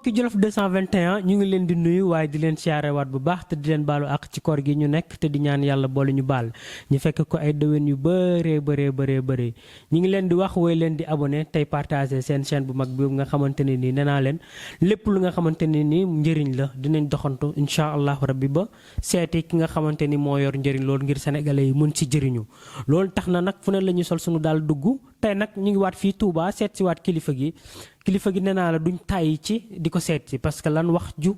mbokki Jolof 221 ñu ngi leen di nuyu waaye di leen siyaarewaat bu baax te di leen baalu àq ci koor gi ñu nekk te di ñaan yàlla boole ñu baal ñu fekk ko ay déwén yu bëree ñu ngi leen di wax woy leen di abonné tey partagé seen chaîne bu mag bi nga xamante ne nii nee naa leen lépp lu nga xamante ne nii njëriñ la dinañ doxantu incha allahu rabbi ba seeti ki nga xamante ni moo yor njëriñ loolu ngir sénégalais yi mën ci jëriñu loolu tax na nag fu ne la ñuy sol suñu daal dugg tey nag ñu ngi waat fii Touba seet si waat kilifa gi nee naa la duñ tàyyi ci di ko seet si parce que lan wax ju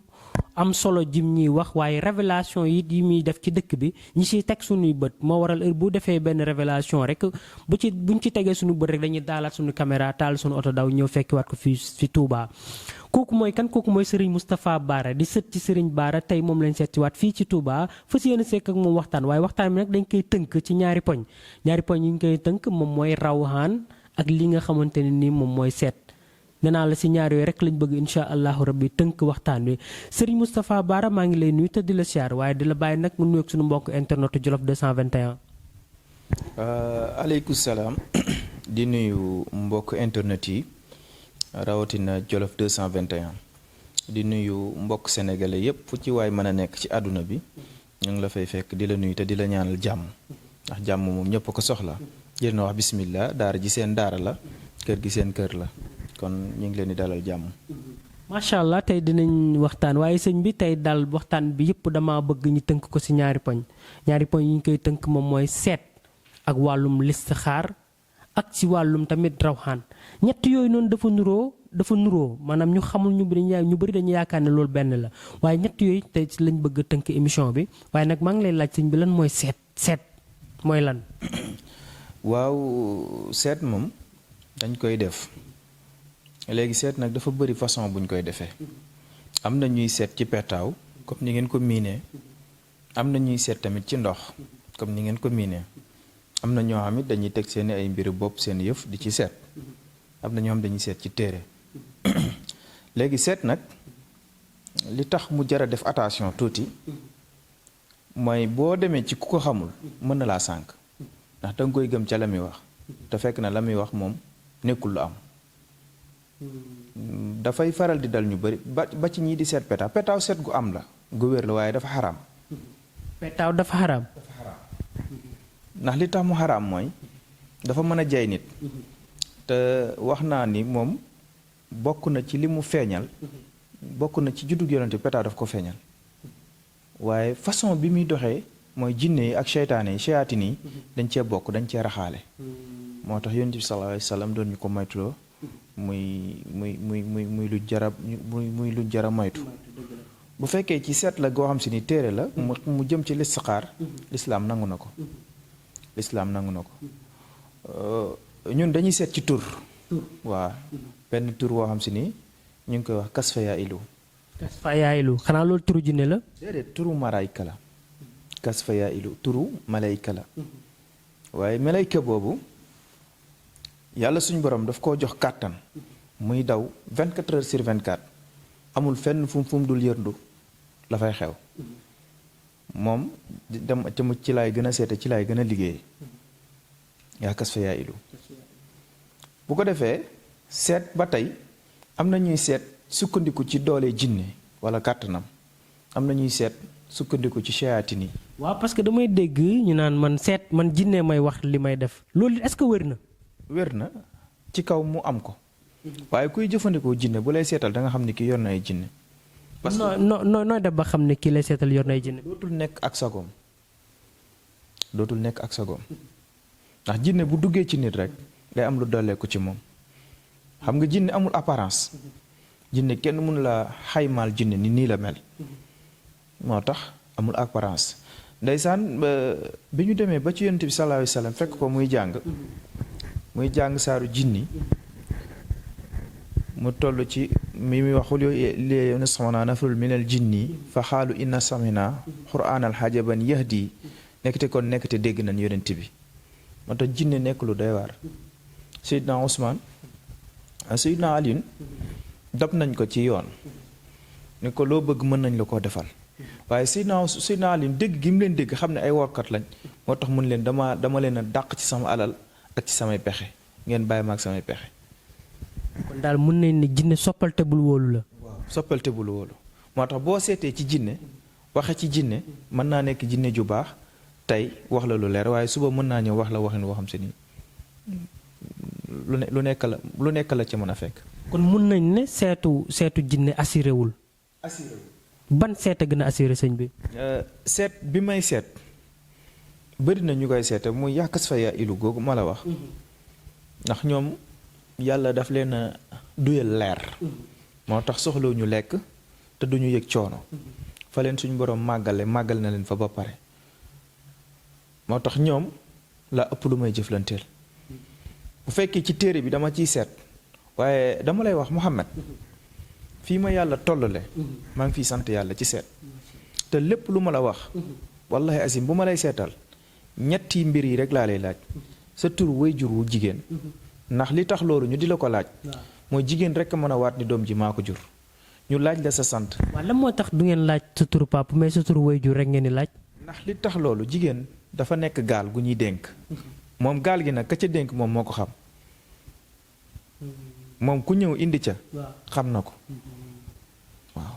am solo jim ñuy wax waaye révélation yi muy def ci dëkk bi ñi siy teg suñuy bët moo waral heure bu defee benn révélation rek buñ ci tegee suñu bët rek dañuy daalaat suñu caméra taal suñu oto daw ñëw fekki waat ko fii fi Touba. kooku mooy kan kooku mooy Serigne Moustapha Bara di sët ci Serigne Bara tey moom lañ seet si waat fii ci Touba fas yéene sekk ak moom waxtaan waaye waxtaan bi nag dañ koy tënk ci ñaari poñ yi ñu koy tënk moom mooy rawhaan ak li nga xamante ne nii moom mooy seet. nee naa la si ñaar yooyu rek lañ bëgg incha allahu rabbi tënk waxtaan wi Serigne Moustapha Bara maa ngi lay nuyu te di la siyaar waaye di la bàyyi nag mu nuyoog suñu mbokk internet Jolof 221. aleykum salaam di nuyu mbokk internet yi rawatina Jolof 221 di nuyu mbokk sénégalais yépp fu ci waay mën a nekk ci àdduna bi ñu ngi la fay fekk di la nuyu te di la ñaanal jàmm ndax jàmm moom ñëpp ko soxla jërë na wax bismillah daara ji seen daara la kër gi seen kër la. kon ñu ngi leen di dalal jàmm. macha allah tey dinañ waxtaan waaye sëñ bi tey dal waxtaan bi yëpp dama bëgg ñu tënk ko ci ñaari poñ yi ñu koy tënk moom mooy seet ak wàllum listixaar ak ci wàllum tamit rawxaan ñett yooyu noonu dafa nuroo maanaam ñu xamul ñu bëri dañu yaakaar ne loolu benn la waaye ñett yooyu tey ci lañ bëgg a tënk émission bi waaye nag maa ngi lay laaj sëñ bi lan mooy seet mooy lan. waaw seet moom dañ koy def. léegi seet nag dafa bëri façon buñ koy defee am na ñuy seet ci petaaw comme ni ngeen ko miinee am na ñuy seet tamit ci ndox comme ni ngeen ko miinee am na ñoo xam it dañuy teg seeni ay mbiru bopp seen yëf di ci seet am na ñoo xam dañuy seet ci téere léegi seet nag li tax mu jar a def attention tuuti mooy boo demee ci ku ko xamul mën na laa sànk ndax danga koy gëm ca la muy wax te fekk na la muy wax moom nekkul lu am dafay faral di dal ñu bëri ba ci ñii di seet petaaw seet gu am la gu wér la waaye dafa xaraam. petaaw dafa xaraam. ndax li tax mu xaraam mooy dafa mën a jay nit. te wax naa ni moom bokk na ci li mu feeñal. bokk na ci juddug yonent petaaw daf ko feeñal. waaye façon bi muy doxee mooy jinne yi ak seytaane yi seyaatin yi dañ cee bokk dañ cee raxaale. moo tax yonent bi sallallahu alayhi wa sallam doon ñu ko moytuloo. muy lu jara moytu bu fekkee ci seet la goo xam si ni téere la mu jëm ci listixaar lislaam nangu na ko ñun dañuy seet ci tur waaw benn tur woo xam si ni ñu ngi koy wax kasfaya ilu xanaa loolu turu jinne la déedéet turu malayka la kasfaya ilu turu malayka la waaye malayka boobu yàlla suñu borom daf koo jox kàttan muy daw 24 heures sur 24 amul fenn fu mu dul yërndu la fay xew moom dem ci laay gën a seete ci laay gën a liggéey yaa kas fa yaa ilu bu ko defee seet ba tey am na ñuy seet sukkandiku ci doole jinne wala kàttanam am na ñuy seet sukkandiku ci shayatin yi. waaw parce que damay dégg ñu naan man jinne may wax li may def loolu est-ce que wér na. wér na ci kaw mu am ko waaye kuy jëfandikoo jinne bu lay seetal da nga xam ne ki yor na ay jinne parce que nooy def ba xam ne kii lay seetal yor na ay jinne dootul nekk ak sagoom ndax jinne bu duggee ci nit rek day am lu dolleeku ci moom xam nga jinne amul apparence jinne kenn mënu la xaymaal jinne ni nii la mel moo tax amul apparence ndeysaan bi ñu demee ba ci yonent bi sallallahu alayhi wa sallam fekk ko muy jàng saaru jinni mu toll ci mi muy wax xul yooyu nasmana nafrul minal jinni fa xaalu inna samina qur'aanal hajaban yahdi nekkte dégg nañ yonent bi moo tax jinne nekk lu doy waar Seydina Ousmane Seydina Alioune dab nañ ko ci yoon ni ko loo bëgg mën nañ la koo defal waaye Seydina Alioune dégg gi mu leen dégg xam ne ay workat lañ moo tax mun leen dama leen a dàq ci sama alal ak ci samay pexe ngeen bàyyi ma ak samay pexe kon daal mën nañ ne jinne soppal te bul wóolu la. waaw soppal te bul wóolu moo tax boo seetee ci jinne waxe ci jinne mën naa nekk jinne ju baax tey wax la lu leer waaye suba mën naa ñëw wax la waxin woo xam se ni lu nekk la ci mën a fekk. kon mun nañ ne seetu jinne assuré wul. ban seet a gën a assuré sëñ bi. seet bi may seet bëri na ñu koy seete muy yàkkas fa yaa ilu googu ma la wax. ndax ñoom yàlla daf leen a duyal leer. moo tax soxlawu ñu lekk te duñu yëg coono. fa leen suñu borom màggal na leen fa ba pare. moo tax ñoom la ëpp lu may jëflanteel. bu fekkee ci téere bi dama ciy seet waaye dama lay wax Mouhamed fii ma yàlla tollale maa ngi fiy sant yàlla ci seet te lépp lu ma la wax wallahi asim bu ma lay seetal ñetti mbir yi rek laa lay laaj sa tur way jur wu jigéen ndax li tax loolu ñu di la ko laaj mooy jigéen rek mën a waat ni doom ji maa ko jur ñu laaj la sa sant. waaw lan moo tax du ngeen laaj sa turu papa mais sa turu way jur rek ngeen di laaj. ndax li tax loolu jigéen dafa nekk gaal gu ñuy dénk moom gaal gi nag ka ca dénk moom moo ko xam moom ku ñëw indi ca xam na ko waaw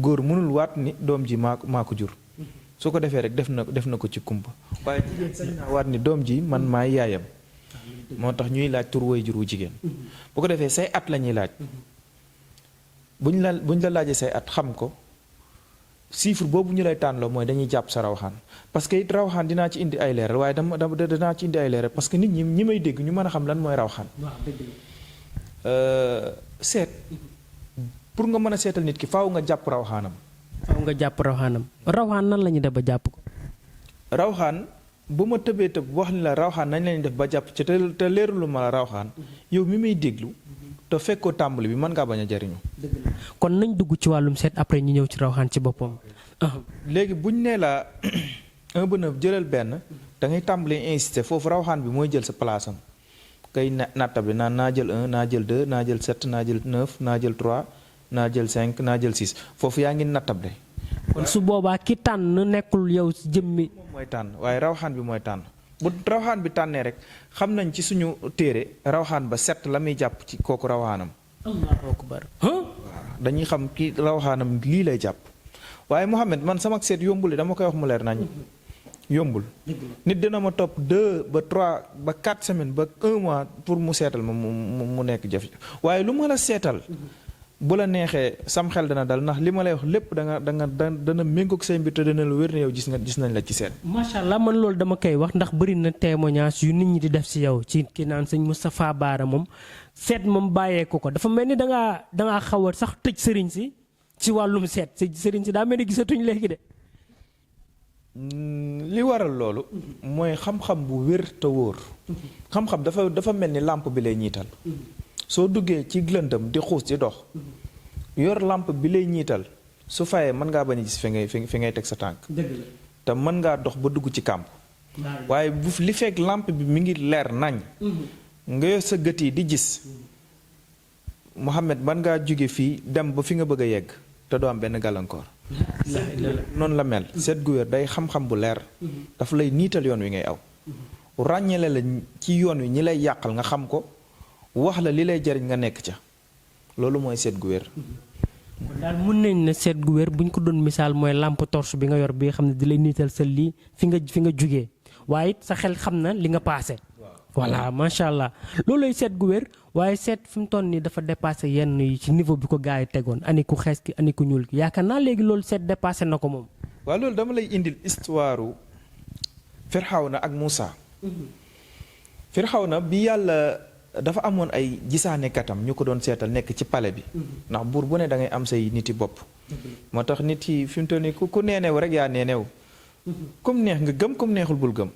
góor mënul waat ni doom ji maa ko jur su ko defee rek def na ko ci kumpa waaye jigéen sañ naa waat ni doom ji man maay yaayam moo tax ñuy laaj tur way jur wu jigéen bu ko defee say at la ñuy laaj buñ la laajee say at xam ko chiffre boobu ñu lay tànnloo mooy dañuy jàpp sa rawxaan parce que it rawxaan dinaa ci indi ay leeral waaye danaa ci indi ay leeral parce que nit ñi may dégg ñu mën a xam lan mooy rawxaan. seet pour nga mën a seetal nit ki faaw nga jàpp rawxaanam. rawxaan nan la ñuy def ba jàpp ko. rawxaan bu ma tëbee tëb wax ni la rawxaan nañ lañuy def ba jàpp ci te leerulu ma la rawxaan yow mi may déglu te fekkoo tàmbali bi mën ngaa bañ a jariñu. kon nañ dugg ci wàllum seet après ñu ñëw ci rawxaan ci boppam. léegi buñ nee la 1 ba 9 jëlal benn da ngay tàmbalee insister foofu rawxaan bi mooy jël sa place am kay nattable naa jël 1 naa jël 2 naa jël 7 naa jël 9 naa jël 3 naa jël 5 naa jël 6 foofu yaa ngi nattable. kon su boobaa ki tànn nekkul yow si jëmmi. moom mooy tànn waaye rawxaan bi mooy tànn bu rawxaan bi tànnee rek xam nañ ci suñu téere rawxaan ba 7 la muy jàpp ci kooku rawxaanam. Allahu akbar. waaw dañuy xam ki rawxaanam lii lay jàpp waaye Mouhamed man sama seet yombul dama koy wax mu leer nañ yombul nit dina ma topp 2 ba 3 ba 4 semaines ba 1 mois pour mu seetal ma mu nekk jafe waaye lu ma la seetal bu la neexee sam xel dana dal ndax li ma lay wax lépp dana méngoog say mbir te dana la wér ne yow gis nañ la ci seet. macha allah man loolu dama koy wax ndax bëri na témoignage yu nit ñi di def si yow ci ki naan sëñ Moustapha Bara moom seet moom bàyyee ko dafa mel ni dangaa xaw a sax tëj sëriñ si ci wàllum seet sëriñ si daa mel ni gisatuñ léegi de. li waral loolu mooy xam-xam bu wér te wóor xam-xam dafa mel ni làmp bi lay ñiital soo duggee ci lëndëm di xuus di dox yor làmp bi lay ñiital su fayee mën ngaa bañ a gis fi ngay teg sa tànk te mën ngaa dox ba dugg ci kàmp waaye bu li fekk làmp bi mi ngi leer nañ nga yor sa gët yi di gis Mouhamed mën ngaa jóge fii dem ba fi nga bëgg a yegg te doo am benn gàllankoor noonu la mel seet gu wér day xam-xam bu leer dafa lay niital yoon wi ngay aw ràññale la ci yoon wi ñi lay yàqal nga xam ko wax la li lay jariñ nga nekk ca loolu mooy seet gu wér. daal mun nañ ne seet gu wér bu ñu ko doon misaal mooy lampe torche bi nga yor bi nga xam ne di lay niital sa lii fi nga jugee waaye it sa xel xam na li nga paase. voilà macha allah loolooy seet gu wér waaye seet fi mu toll nii dafa dépassé yenn yi ci niveau bi ko gars yi tegoon ani ku xees ki ani ku ñuul ki yaakaar naa léegi loolu seet dépassé na ko moom. waaw loolu dama lay indil histoire Firxawna ak Muusa. Firxawna bi yàlla dafa amoon ay gisaane katam ñu ko doon seetal nekk ci palais bi. ndax buur bu ne da ngay am say niti bopp. moo tax nit yi fi mu toll nii ku neenew rek yaa neenew. comme neex nga gëm comme neexul bul gëm.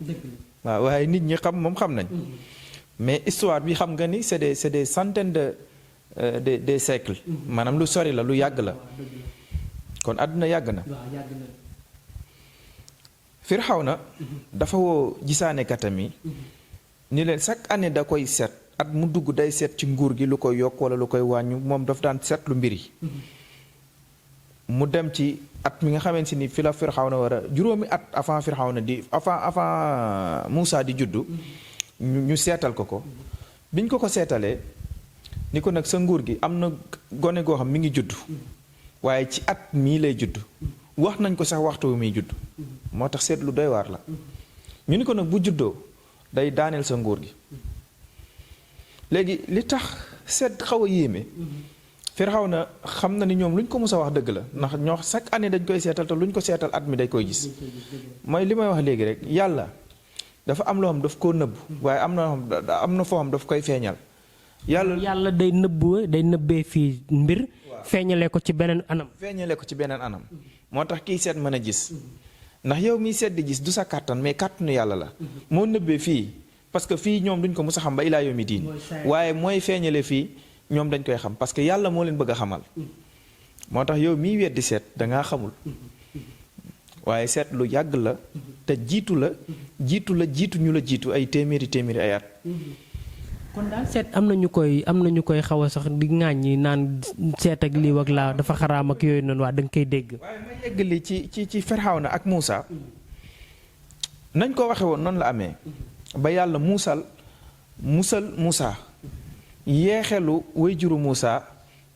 waaw waaye nit ñi xam moom xam nañ. mais histoire bi xam nga ni c'est des centaines de siècles. maanaam lu sori la lu yàgg la. kon àdduna yàgg na. Firxawna dafa woo gisaane katam yi. ni leen chaque année da koy seet at mu dugg day seet ci nguur gi lu koy yokk wala lu koy wàññu moom daf daan seetlu mbir yi. mu dem ci at mi nga xamante ni fi la Firxawna war a juróomi at avant Firxawna di avant Moussa di juddu. ñu seetal ko biñ ko seetalee ni ko nag sa nguur gi am na gone goo xam mi ngi judd waaye ci at mii lay judd wax nañ ko sax waxtu wi muy judd moo tax seet lu doy waar la ñu ni ko nag bu juddoo day daaneel sa nguur gi léegi li tax seet xaw a yéeme Firawna xam na ni ñoom lu ñu ko mës a wax dëgg la ndax ñoo chaque année dañ koy seetal te lu ñu ko seetal at mi day koy gis mooy li may wax léegi rek yàlla dafa am loo xam daf koo nëbb waaye am na foo xam daf koy feeñal yàlla day nëbbee fii mbir feeñale ko ci beneen anam moo tax kiy seet mën a gis ndax yow miy seet di gis du sa kàttan mais kàttanu yàlla la moo nëbbee fii parce que fii ñoom duñ ko mës a xam ba ilaa yawmi diin waaye mooy feeñale fii ñoom dañ koy xam parce que yàlla moo leen bëgg a xamal moo tax yow miy weddi seet dangaa xamul waaye seet lu yàgg la te jiitu ñu la jiitu ay téeméeri ay at kon daal seet am na ñu koy xaw a sax di ŋàññi naan seet ak lii ak laa dafa xaraam ak yooyu noonu waa da nga koy dégg waaye ma yegg li ci Firawna ak Muusa nañ ko waxe woon noonu la amee ba yàlla musal Muusa yeexelu wayjuru Muusa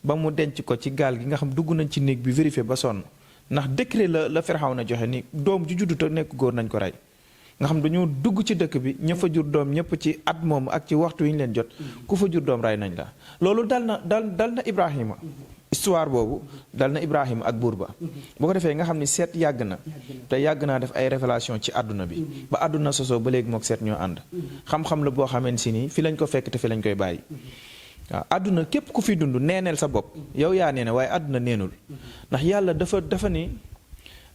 ba mu denc ko ci gaal gi nga xam dugg nañ ci néeg bi vérifié ba sonn ndax décret la Firawna joxe ni doom ju juddu te nekk góor nañ ko rey nga xam dañoo dugg ci dëkk bi ña fa jur doom ñëpp ci at moom ak ci waxtu yi ñu leen jot ku fa jur doom rey nañ la loolu dal na Ibrahima histoire boobu dal na Ibrahima ak buur ba boo ko defee nga xam ni seet yàgg na te yàgg naa def ay révélation ci àdduna bi ba àdduna sosoo ba léegi mook seet ñoo ànd xam-xam la boo xamante si nii fi lañ ko fekk te fi lañ koy bàyyi waaw àdduna képp ku fi dund neeneel sa bopp yow yaa neene waaye àdduna neenul ndax yàlla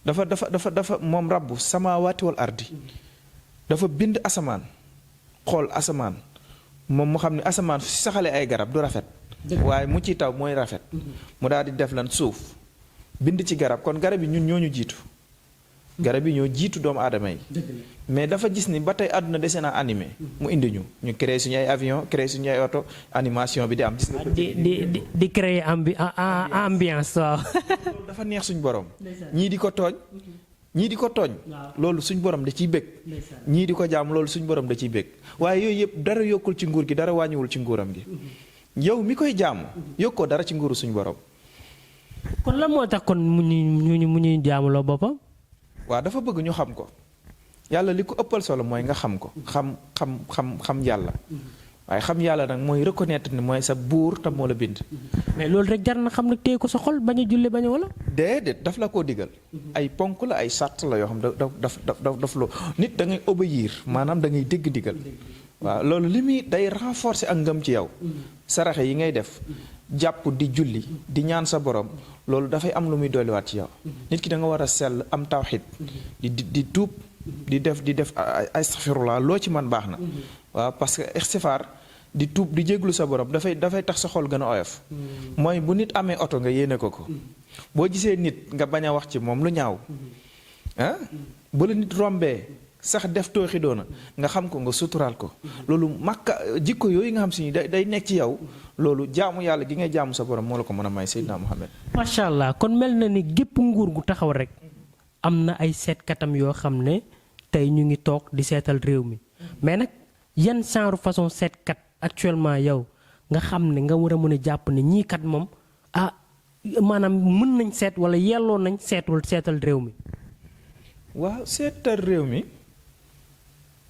dafa moom rabbu samaawaati wal ardi dafa bind asamaan xool asamaan moom mu xam ne asamaan su saxalee ay garab du rafet waaye mu ci taw mooy rafet mu daal di def lan suuf bind ci garab kon garab yi ñun ñooñu jiitu garab yi ñoo jiitu doomu aadama yi mais dafa gis ni ba tey àdduna dese naa animé mu indi ñu créé suñu ay avion créé suñu ay oto animation bi di am gis nga di créer ambiance waaw loolu dafa neex suñu borom ñii di ko tooñ loolu suñ borom da ciy bëgg ñii di ko jaam loolu suñ borom da ciy bëgg waaye yooyu yëpp dara yokkul ci nguur gi dara wàññiwul ci nguuram gi yow mi koy jaamu yokkoo dara ci nguuru suñ borom kon lan moo tax kon mu ñuy jaamuloo boppam waaw dafa bëgg ñu xam ko yàlla li ko ëppal solo mooy nga xam ko xam yàlla waaye xam yàlla nag mooy reconnaître ni mooy sa buur te moo la bind mais loolu rek jar na xam nag téye ko sa xol bañ a julle bañ a wala déedéet daf la koo digal ay ponk la ay sàrt la yoo xam daf loo nit da ngay obéir maanaam da ngay dégg digal waaw loolu li muy day renforcer ak ngëm ci yow saraxe yi ngay def jàpp di julli di ñaan sa borom loolu dafay am lu muy dolliwaat ci yow nit ki da nga war a sell am tawxid di tuub di def astaghfirullah loo ci man baax na waaw parce que istighfar di tuub di jéglu sa borom dafay tax sa xol gën a oyof mooy bu nit amee oto nga yéene ko boo gisee nit nga bañ a wax ci moom lu ñaaw bu la nit rombee sax def tooxi doona nga xam ko nga suturaal ko loolu makka jikko yooyu nga xam si ni day nekk ci yow loolu jaamu yàlla gi ngay jaamu sa borom moo la ko mën a may Seydina Muhammad macha allah kon mel na ni gépp nguur gu taxaw rek am na ay seetkatam yoo xam ne tey ñu ngi toog di seetal réew mi mais nag yan genre façon seetkat actuellement yow nga xam ne nga war a mën a jàpp ne ñii kat moom maanaam mën nañ seet wala yelloo nañ seetal réew mi waaw seetal réew mi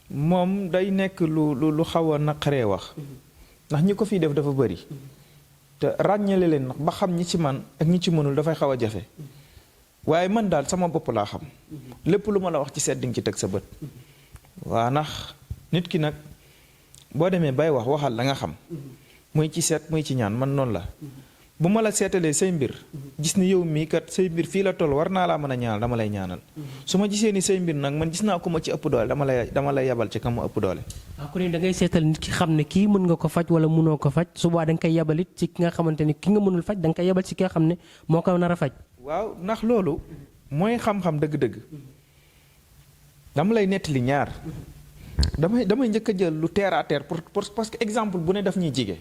moom day nekk lu xaw a naqaree wax ndax ñi ko fiy def dafa bëri te ràññale leen ndax ba xam ñi ci man ak ñi ci mënul dafay xaw a jafe waaye man daal sama bopp laa xam lépp lu ma la wax ci seet di nga ci teg sa bët waa ndax nit ki nag boo demee bay waxal la nga xam muy ci seet muy ci ñaan man noonu la bu ma la seetalee say mbir gis ni yow mii kat say mbir fii la toll war naa laa mën a ñaanal dama lay ñaanal su ma gisee ni say mbir nag man gis naa ko ma ci ëpp doole dama lay yabal ci kam ma ëpp doole. waaw ku ne da ngay seetal nit ki xam ne kii mën nga ko faj wala mënoo ko faj suba da nga koy yabalit ci ki nga xamante ni ki nga mënul faj da nga koy yabal ci ki nga xam ne moo ko nar a faj. waaw ndax loolu mooy xam-xam dëgg-dëgg dama lay nettali ñaar. damay njëkk a jël lu terre à terre parce que exemple bu ne daf ñuy jige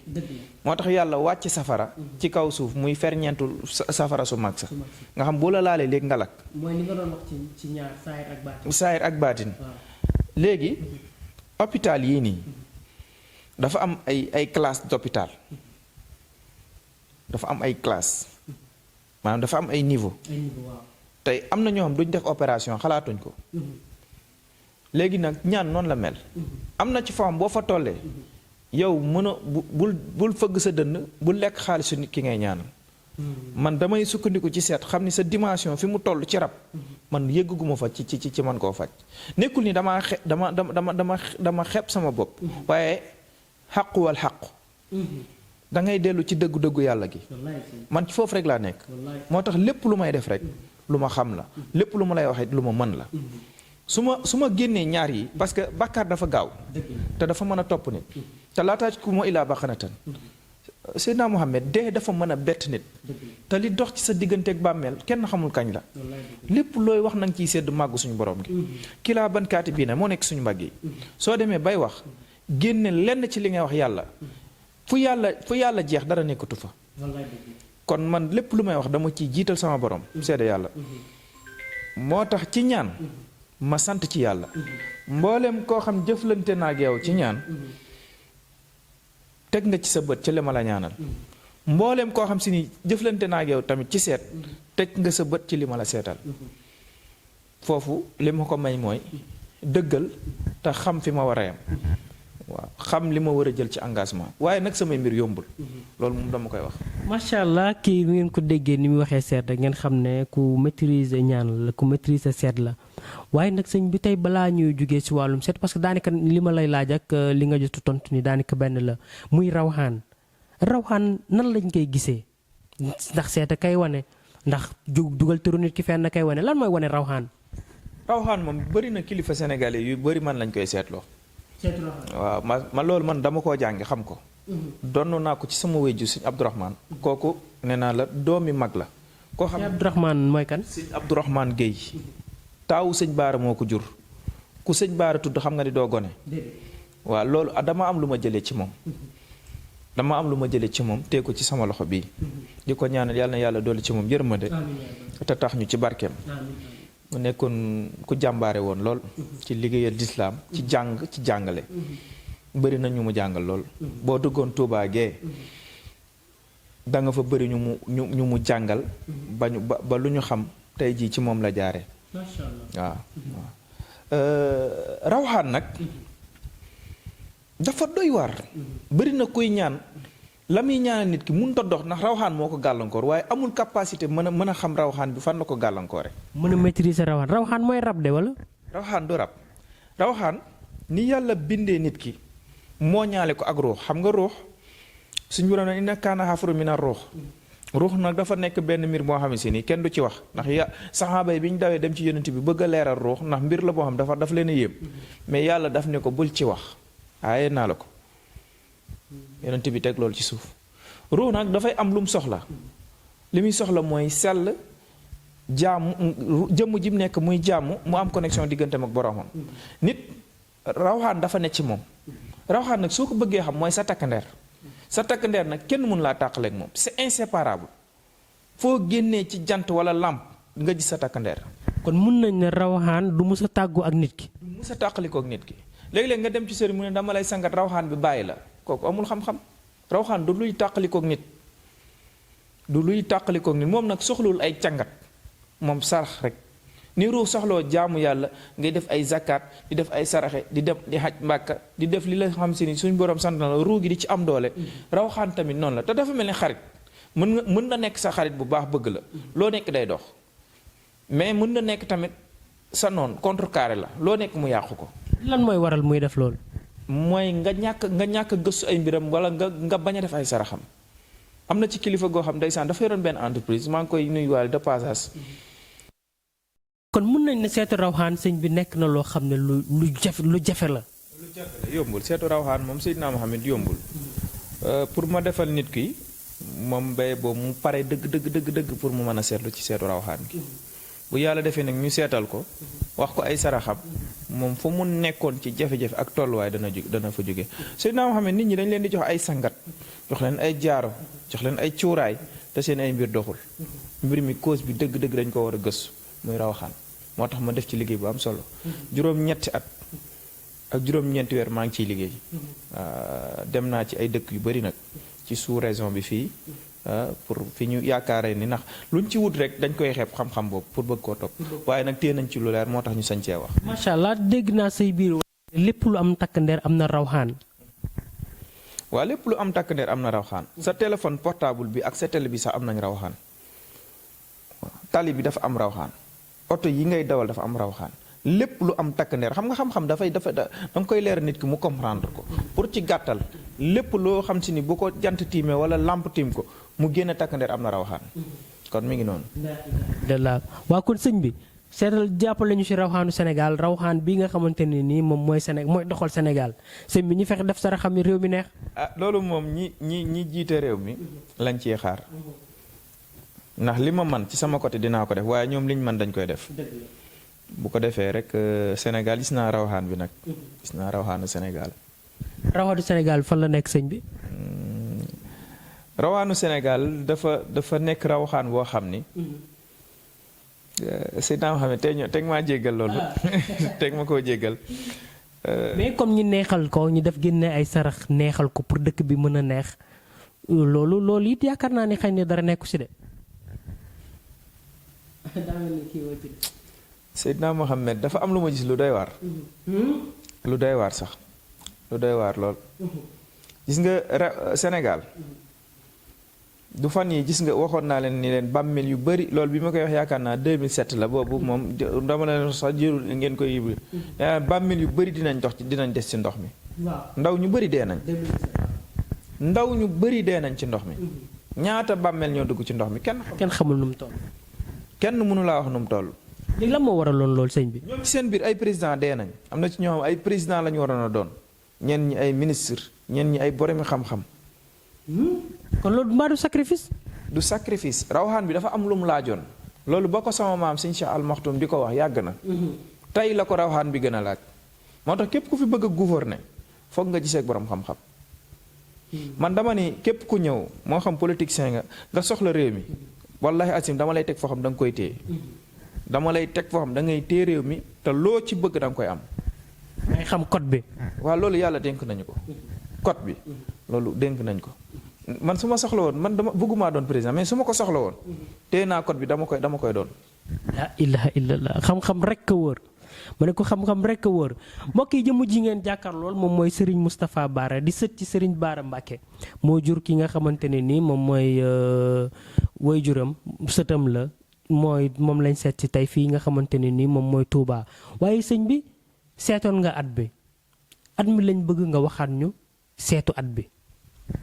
moo tax yàlla wàcc safara ci kaw suuf muy ferñeentul safara su mag sa nga xam boo la laalee léegi nga lakk. mooy ni nga doon wax ci ñaar saayir ak baatin. saayir ak baatin léegi hôpital yii nii dafa am ay classe d'hôpital dafa am ay classe maanaam dafa am ay niveau tey am na ñoo xam duñ def opération xalaatuñ ko léegi nag ñaan noonu la mel am na ci fam boo fa tollee yow mën a bul fëgg sa dënn bul lekk xaalisu nit ki ngay ñaanal man damay sukkandiku ci seet xam ni sa dimension fi mu toll ci rab man yëgguma fa ci man koo faj nekkul ni dama xeeb sama bopp waaye xàqu wal xàqu da ngay dellu ci dëggu yàlla gi man ci foofu rek laa nekk moo tax lépp lu may def rek lu ma xam la lépp lu ma lay waxee lu ma mën la su ma génnee ñaar yi parce que bàkkaar dafa gaaw te dafa mën a topp nit te laataaj ku moo ilaa baqanatan Seydina Muhammad dee dafa mën a bett nit te li dox ci sa digganteeg bàmmeel kenn xamul kañ la lépp looy wax na nga ciy sedd màggu suñu borom gi kilaa bankaati bii na moo nekk suñu mbagg yi soo demee bay wax génne lenn ci li ngay wax yàlla fu yàlla jeex dara nekkatu fa kon man lépp lu may wax dama ciy jiital sama borom seede yàlla moo tax ci ñaan ma sant ci yàlla mboolem koo xam jëflante naa ak yow ci ñaan teg nga ci sa bët ci li ma la ñaanal mboolem koo xam si ni jëflante naa ak yow tamit ci seet teg nga sa bët ci li ma la seetal foofu li ma ko may mooy dëggal te xam fi ma war a yam waaw xam li ma war a jël ci engagement waaye nag samay mbir yombul loolu moom dama koy wax. macha allah kii ngeen ko déggee ni muy waxee seet rek ngeen xam ne ku maîtriser ñaan la ku maîtriser seet la waaye nag sëñ bi tey balaa ñuy jugee si wàllum seet parce que daanaka li ma lay laaj ak li nga jot tontu ni daanaka benn la muy rawxaan nan lañ koy gisee ndax seet a kay wane ndax dugal turu nit ki fenn kay wane lan mooy wane rawxaan. rawxaan moom bëri na kilifa sénégalais yu bëri man lañ koy seetloo. waaw ma loolu man dama koo jàngi xam ko donn naa ko ci sama wéju sëñ Abdourahmane kooku nee naa la doomi mag la koo xam Abdourahmane mooy kan sëñ Abdourahmane Guèye taawu sëñ Baara moo ko jur ku sëñ Baara tudd xam nga ni doo gone waaw loolu dama am lu ma jëlee ci moom tee ko ci sama loxo bii di ko ñaanal yàlla na yàlla dolli ci moom yërmande te tax ñu ci barkeem mu nekkoon ku jàmbaare woon lool ci liggéeyal lislaam ci jàng ci jàngale bëri na ñu mu jàngal lool boo duggoon Touba gee da nga fa bëri ñu mu jàngal ba lu ñu xam tey jii ci moom la jaare waaw rawxaan nag dafa doy waar bëri na kuy ñaan la muy ñaanal nit ki mënut a dox ndax rawxaan moo ko gàllankoor waaye amul capacité mën a xam rawxaan bi fan la ko gàllankoore. mën a maîtriser rawxaan mooy rab de wala. rawxaan du rab rawxaan ni yàlla bindee nit ki moo ñaale ko ak ruux xam nga ruux suñu borom ne inna kaana xafru mina ruux nag dafa nekk benn mbir moo xam si ni kenn du ci wax ndax saxaaba yi bi ñu dawee dem ci yonent bi bëgg a leeral ruux ndax mbir la boo xam daf leen a yéem mais yàlla daf ne ko bul ci wax aaye naa la ko. yonent bi teg loolu ci suuf ruux nag dafay am lu mu soxla li muy soxla mooy sell jaamu jëmm ji mu nekk muy jaamu mu am connexion digganteem ak boroomam nit rawxaan dafa nekk ci moom rawxaan nag soo ko bëggee xam mooy sa takkandeer nag kenn mënu laa tàqaleeg moom c'est inséparable foo génnee ci jant wala làmp nga gis sa takkandeer kon mun nañ ne rawxaan du mus a tàggu ak nit ki du mus a tàqalikoo ak nit ki léegi-léeg nga dem ci sëriñ mu ne dama lay sangat rawxaan bi bàyyi la kooku amul xam-xam rawxaan du luy tàqalikook nit moom nag soxlul ay càngat moom sarax rek ni ruux soxloo jaamu yàlla ngay def ay zakat di def ay saraxe di dem di xaj mbàkka di def li la xam si ni suñ borom sant na la ruux gi di ci am doole rawxaan tamit noonu la te dafa mel ni xarit mën na nekk sa xarit bu baax bëgg la loo nekk day dox mais mën na nekk tamit sa noon contrecarré la loo nekk mu yàqu ko lan mooy waral muy def loolu mooy nga ñàkk gëstu ay mbiram wala nga bañ a def ay saraxam am na ci kilifa goo xam ndeysaan dafa yoroon benn entreprise maa ngi koy nuyuwaale de passage. kon mun nañ ne seetu rawxaan sëñ bi nekk na loo xam ne lu jafe la. yombul seetu rawxaan moom Seydina Muhammad yombul pour ma defal nit ki moom bay boobu mu pare dëgg pour mu mën a seetlu ci seetu rawxaan gi bu yàlla defee nag ñu seetal ko wax ko ay saraxam moom fa mu nekkoon ci jafe-jafe ak tolluwaay dana fa jóge Seydina Muhammad nit ñi dañ leen di jox ay sangat jox leen ay jaaro jox leen ay cuuraay te seen ay mbir doxul mbir mi cause bi dëgg dañ ko war a gëstu muy rawxaan moo tax ma def ci liggéey bu am solo juróom-ñetti at ak juróom-ñeenti weer maa ngi ciy liggéey dem naa ci ay dëkk yu bari nag ci sous-région bi fii pour fi ñu yaakaaree ni ndax luñ ci wut rek dañ koy xeeb xam-xam boobu pour bëgg koo topp waaye nag téye nañ ci lu leer moo tax ñu sañ cee wax. macha allah dégg naa say biir lépp lu am takk ndeer am na rawxaan. waa lépp lu am takk ndeer am na rawxaan sa téléphone portable bi ak sa télé bi sax am nañ rawxaan tali bi dafa am rawxaan oto yi ngay dawal dafa am rawxaan lépp lu am takk ndeer xam nga xam-xam dafa da nga koy leer nit ki mu comprendre ko pour ci gàttal lépp loo xam si ni bu ko jant tiimee wala lamp tiim ko mu génne takk ndeer am na rawxaan kon mi ngi noonu. waa kon sëñ bi seetal jàppale ñu si rawxaanu Sénégal rawxaan bi nga xamante ne nii moom mooy mooy doxal Sénégal sëñ bi ñu fexe def sara xam ni réew mi neex. loolu moom ñi jiite réew mi lañ ciy xaar ndax li ma man ci sama côté dinaa ko def waaye ñoom liñ man dañ koy def. bu ko defee rek Sénégal gis naa rawxaan bi nag. gis naa rawxaanu Sénégal. rawxaanu Sénégal fan la nekk sëñ bi. rawaanu Sénégal dafa nekk rawxaan boo xam ni. Seydina Mohamed teg maa jéggal loolu. teg ma koo jéggal. mais comme ñi neexal ko ñu def génne ay sarax neexal ko pour dëkk bi mën a neex loolu it yaakaar naa ni xëy na dara nekku si de. Seydina Mohamed dafa am lu ma gis lu doy waar. lu doy waar sax lu doy waar lool. gis nga Sénégal. du fan yi gis nga waxoon naa leen ni leen bàmmeel yu bëri loolu bi ma koy wax yaakaar naa 2007 la boobu moom dama leen sax jërul ngeen koy yóbbu bàmmeel yu bëri dinañ des ci ndox mi. ndaw ñu bëri dee nañ. ndaw ñu bëri dee nañ ci ndox mi. ñaata bàmmeel ñoo dugg ci ndox mi kenn xamul nu mu toll. kenn mënu laa wax nu mu toll. léegi lan moo waraloon loolu sëñ bi. ñoom ci seen biir ay président dee nañ am na ci ñoo xam ay président la ñu waroon a doon ñenn ñi ay ministre ñenn ñi ay boromi xam-xam. kon loolu mbaa du sacrifice. du sacrifice rawxaan bi dafa am lu mu laajoon loolu ba ko sama maam sëñ Cheikh Al Maktoum di ko wax yàgg na. tey la ko rawxaan bi gën a laaj. moo tax képp ku fi bëgg a gouverner foog nga gisee ak borom xam-xam. man dama ni képp ku ñëw moo xam politicien nga soxla réew mi wallahi asim dama lay teg foo xam da nga koy téye. dama lay teg foo xam da ngay téye réew mi te loo ci bëgg da nga koy am. ngay xam code bi. waaw loolu yàlla dénk nañu ko. code bi loolu dénk nañ ko. man su ma soxla woon man dama bëggumaa doon président mais su ma ko soxla woon téye naa code bi dama koy doon. la ilaha illallah xam-xam rek a wóor ma ne ko xam-xam rek a wóor mbokk yi jëmm ji ngeen jàkkaar lool moom mooy Serigne Moustapha Bara di sët ci Serigne Bara Mbacké moo jur ki nga xamante ne nii moom mooy waajuram sëtam la moom lañ seet ci tey fii nga xamante ne nii moom mooy Touba waaye sëñ bi seetoon nga at mi lañ bëgg nga waxaat ñu seetu at bi.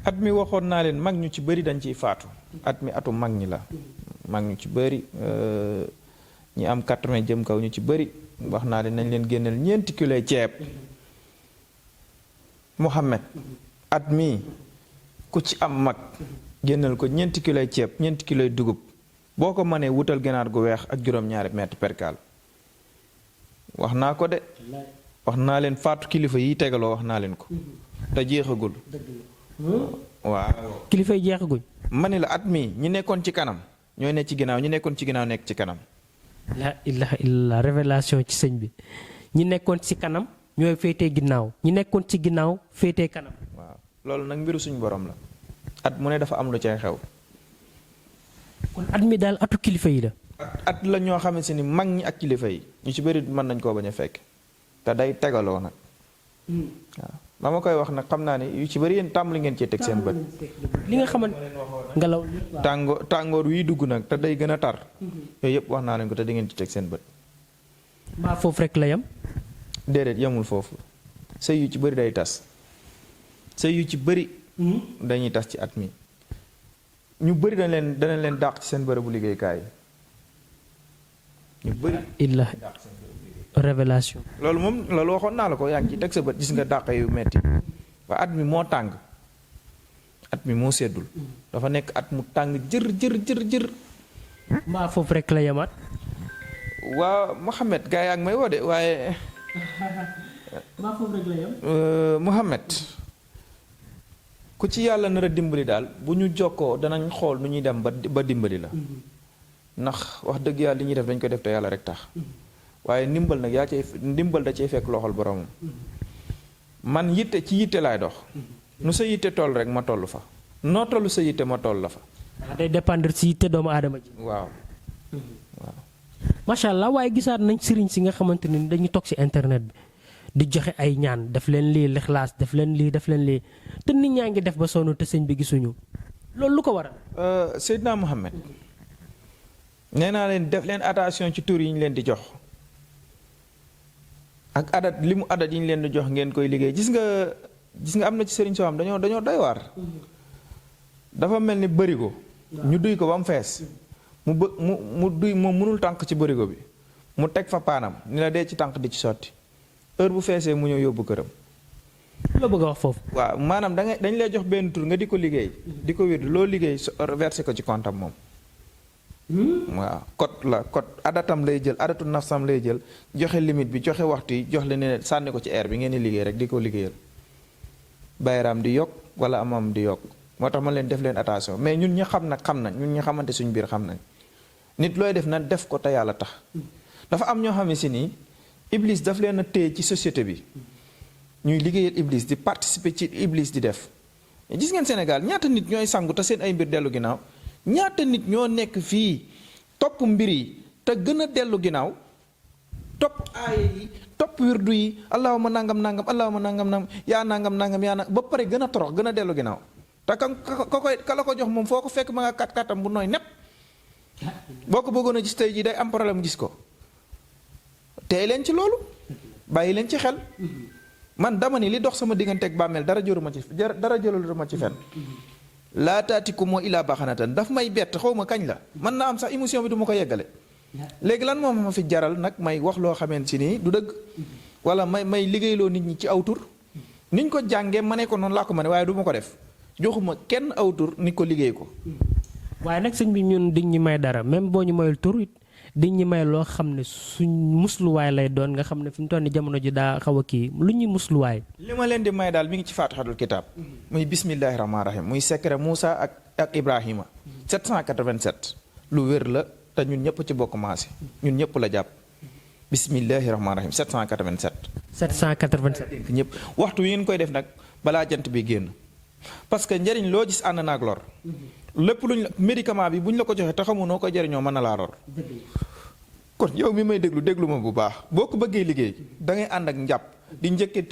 at mi waxoon naa leen mag ñu ci bëri dañ ciy faatu at mi atu mag ñi la mag ñu ci bëri ñi am 80 jëm kaw ñu ci bëri wax naa leen nañ leen génneel ñeenti kiloy ceeb. Mohamed at mi ku ci am mag génneel ko ñeenti kiloy ceeb ñeenti kiloy dugub boo ko mënee wutal ganaar gu weex ak juróom-ñaari mètre percal wax naa ko de wax naa leen faatu kilifa yi tegaloo wax naa leen ko te jeexagul. waaw kilifa yi jeexaguñ. ma ne la at mii ñi nekkoon ci kanam ñooy nekk ci ginnaaw ñi nekkoon ci ginnaaw nekk ci kanam. la ilaha illallah révélation ci sëñ bi ñi nekkoon ci kanam ñooy féetee ginnaaw ñi nekkoon ci ginnaaw féetee kanam. waaw loolu nag mbiru suñu borom la at mu ne dafa am lu cay xew. kon at mi daal atu kilifa yi la. at la ñoo xamante ni mag ñi ak kilifa yi ñu ci bëri mën nañ koo bañ a fekk te day tegaloo nag. waaw ba ma koy wax nag xam naa ne yu ci bëri yéen tàmbali ngeen cee teg seen bët. li nga xamante ngelaw tàngoor wiy dugg nag te day gën a tar. yooyu yëpp wax naa leen ko te di ngeen ci teg seen bët. mbaa foofu rek la yam. déedéet yemul foofu sëy yu ci bëri day tas sëy yu ci bëri. dañuy tas ci at mi. ñu bëri dana leen dàq ci seen bërëbu liggéeykaay ñu bëri. illah révélation. loolu waxoon naa la ko yaa ngi ci teg sa bët gis nga dàq yu metti waa at mi moo tàng at mi moo seddul dafa nekk at mu tàng jër. mbaa foofu rek la yamaat. waa Mohamed gaa yaa ngi may woo de waaye. mbaa foofu rek la yam. Mohamed ku ci yàlla nar a dimbali daal bu ñu jokkoo danañ xool nu ñuy dem ba dimbali la. ndax wax dëgg yàlla li ñuy def dañ koy def te yàlla rek tax. waaye ndimbal nag ndimbal da cay fekk loxol boromam. man yitte ci yitte laay dox. nu sa yitte toll rek ma toll fa. noo toll sa yitte ma toll la fa. day dépendre si te doomu aadama ji. waaw waaw. macha allah waaye gisaat nañ sëriñ si nga xamante ni dañuy toog si internet bi di joxe ay ñaan def leen lii lixlaas def leen lii def leen lii te nit ñaa ngi def ba sonn te sëñ bi gisuñu loolu lu ko waral. Seydina Mohamed nee naa leen def leen attention ci tur yi ñu leen di jox ak adat li mu adat yi ñu leen di jox ngeen koy liggéey gis nga am na ci sëriñ soo xam dañoo doy waar. dafa mel ni bërigo. ñu duy ko ba mu fees. mu duy moom mënul tànk ci bërigo bi mu teg fa paanam ni la dee ci tànk di ci sotti heure bu feesee mu ñëw yóbbu këram. la bëgg a wax foofu. waaw maanaam dañ lay jox benn tur nga di ko liggéey. di ko wér loo liggéey versé ko ci comptam moom. waaw code adatam lay jël adatu nafsam lay jël joxe limite bi joxe waxtu yi jox la ne sànni ko ci air bi ngeen di liggéey rek di ko liggéeyal. bayraam di yokk wala amam di yokk moo tax ma leen def leen attention mais ñun ñi xam nañ ñun ñi xamante suñu biir xam nañ nit looy def na def ko te yàlla tax. dafa am ñoo xam ne si nii Iblis daf leen a téye ci société bi. ñuy liggéeyal Iblis di participer ci Iblis di def gis ngeen Sénégal ñaata nit ñooy sangu te seen ay mbir dellu ginnaaw ñaata nit ñoo nekk fii topp mbir yi te gën a dellu ginnaaw topp aaya yi topp wirdu yi allahuma nangam nangam allahuma nangam nangam yaa nangam ba pare gën a torox gën a dellu ginnaaw te ka la ko jox moom foo ko fekk ma nga kat-katam bu nooy nepp boo ko bëggoon a gis tey jii day am problème gis ko tey leen ci loolu bàyyi leen ci xel. man dama ni li dox sama digganteeg bàmmeel dara jëlul ma ci fen laa taatiku moo ilaa baxanatan daf may bett xaw ma kañ la man naa am sax émission bi du ma ko yeggale léegi lan moom ma fi jaral nag may wax loo xamante si nii du dëgg wala may liggéeyloo nit ñi ci aw tur niñ ko jàngee ma ne ko noonu laa ko ma ne waaye du ma ko def joxuma kenn aw tur ni ko liggéey ko. waaye nag sëñ bi ñun di ñu may dara même boo ñu mayul tur di ñu may loo xam ne suñ musluwaay lay doon nga xam ne fi mu toll ni jamono ji daa xaw a kii lu ñuy musluwaay. li ma leen di may daal mi ngi ci faatixatul kitaab. muy bismillahi rahmaani rahim muy secret Moussa ak Ibrahima. 787. lu wér la te ñun ñëpp ci bokk maase ñun ñëpp la jàpp. bismillahi rahmaani rahim 787. 787. ñëpp waxtu wi ngeen koy def nag balaa jant bi génn parce que njëriñ loo gis ànd naag lor. lépp luñ médicament bi bu ñu la ko joxee te xamu noo koy jëriñoo mën na laa lor. kon yow mi may déglu ma bu baax boo ko bëggee liggéey da ngay ànd ak njàpp di njëkkee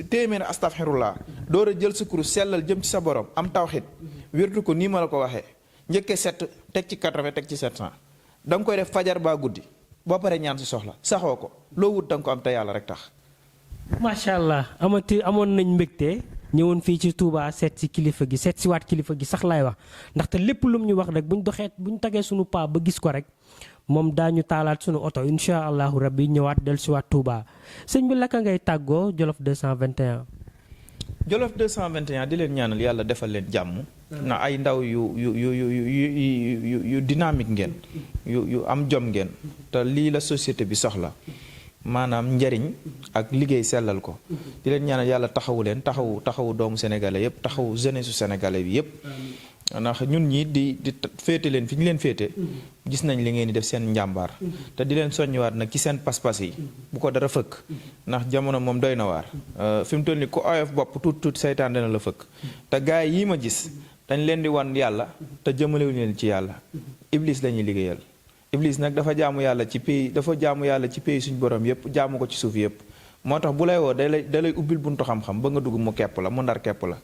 téeméeri astafirullah door a jël sa kurus sellal jëm ci sa borom am tawxid wérdu ko nii ma la ko waxee njëkkee 7 teg ci 80 teg ci 700 da nga koy def fajar baa guddi boo paree ñaan si soxla saxoo ko loo wut da nga ko am te yàlla rek tax. macha allah amoon nañ mbégte ñëwoon fii ci Touba seet si kilifa gi seet si waat kilifa gi sax laay wax ndaxte lépp lu mu ñu wax rek bu ñu tegee suñu paa ba gis ko rek moom daañu taalaat suñu oto incha allahu rabbi ñëwaat dellusiwaat Touba sëñ bi laka ngay tàggoo Jolof 221. Jolof 221 di leen ñaanal yàlla defal leen jàmm. na ay ndaw yu dynamique ngeen. yu am jom ngeen. te lii la société bi soxla. maanaam njariñ ak liggéey sellal ko di leen ñaanal yàlla taxawu leen taxawu doomu sénégalais yépp taxawu jeunesse su sénégalais bi yépp ndax ñun ñi di féete leen fi ñu leen féete gis nañ li ngeen di def seen njàmbaar te di leen soññiwaat nag ci seen pas-pas yi bu ko dara fëkk ndax jamono moom doy na waar fi mu toll ni ku oyof bopp tuut seytaan dana la fëkk te gaay yi ma gis dañ leen di wan yàlla te jëmalewuñu leen ci yàlla iblis lañuy liggéeyal Iblis nag dafa jaamu yàlla ci pays suñu borom yépp jaamu ko ci suuf yépp moo tax bu lay woo da lay ubbil buntu xam-xam ba nga dugg mu kepp la mu ndar kepp la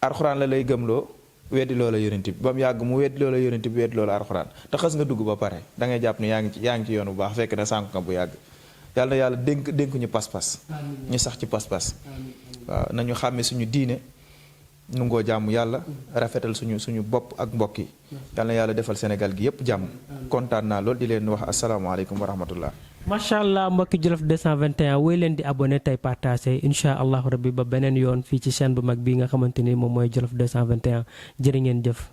arxuraan la lay gëmloo weddi loola yonent bi ba mu yàgg mu weddi loola yonent bi weddi loola arxuraan te xas nga dugg ba pare da ngay jàpp ni yaa ngi ci yoon bu baax fekk na sànq nga bu yàgg yàlla na yàlla dénk ñu pas-pas ñu sax ci pas-pas waaw nañu xàmme suñu diine nu ngoo jàmm yàlla rafetal suñu bopp ak mbokk yi yal na yàlla defal Sénégal gi yépp jàmm kontaan naa lool di leen wax asalaamaaleykum wa rahmatullah macha allah mbokki Jolof 221 wéy leen di abonné tey partagé incha allahu rabbi ba beneen yoon fii ci chaîne bu mag bi nga xamante ni moom mooy Jolof 221 jërë ngeen jëf